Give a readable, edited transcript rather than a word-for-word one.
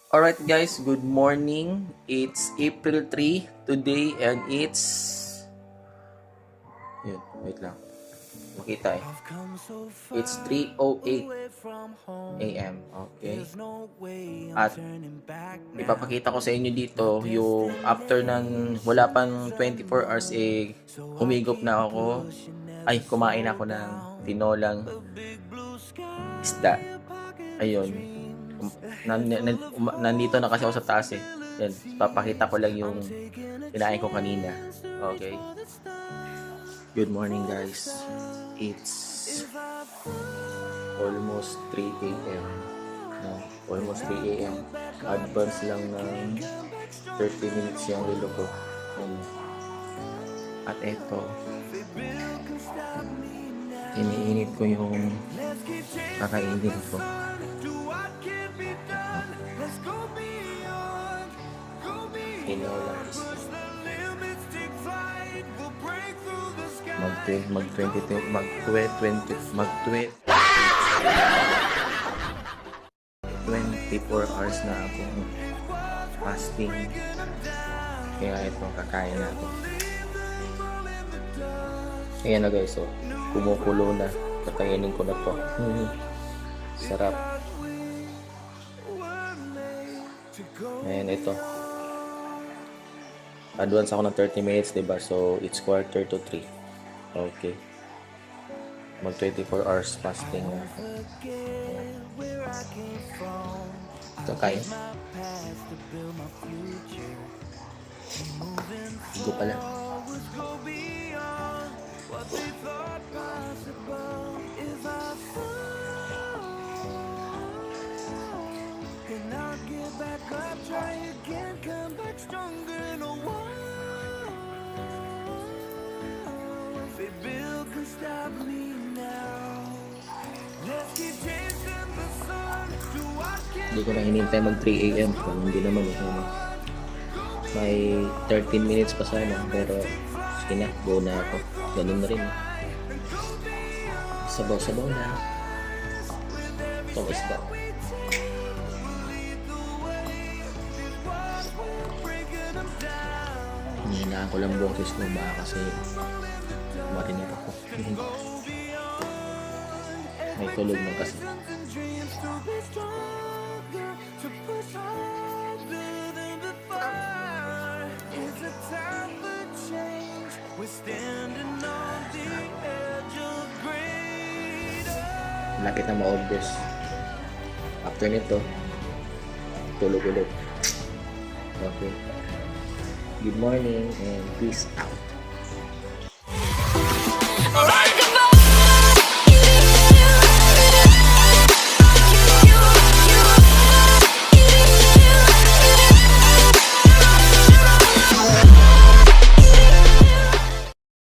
Alright guys, good morning. It's April 3 today and it's... Yun, wait lang. Makita eh. It's 3:08 AM. Okay. At ipapakita ko sa inyo dito yung after ng wala pang 24 hours eh humigop na ako. Ay, kumain ako ng tinolang isda. Ayun. Nandito na kasi ako sa taas eh. Yan, papakita ko lang yung kinain ko kanina. Okay. Good morning guys. It's almost 3 AM. No, almost 3 AM. Advance lang ng 30 minutes yung relo ko. At eto, iniinit ko yung kakainin ko. Mag 24 hours na akong fasting, kaya ito kakain natin. Ayan na guys, so kumukulo na, kakainin ko na to. Sarap. Ayan, ito advance ako ng 30 minutes, diba? So it's 2:45. Okay, mag 24 hours fasting na ako. Kakain. Igo pala. Hindi ko na hinintay mag 3 AM kung hindi naman may 13 minutes pa sana, pero sige na, go na ako. Ganun na rin. Sabaw-sabaw na itong isda. Hinihinaan ko lang boses ko, baka kasi marinig ako. May tulog na kasi. Lapit na ma-obvious. After nito, tulog ulit. Okay. Good morning and peace out.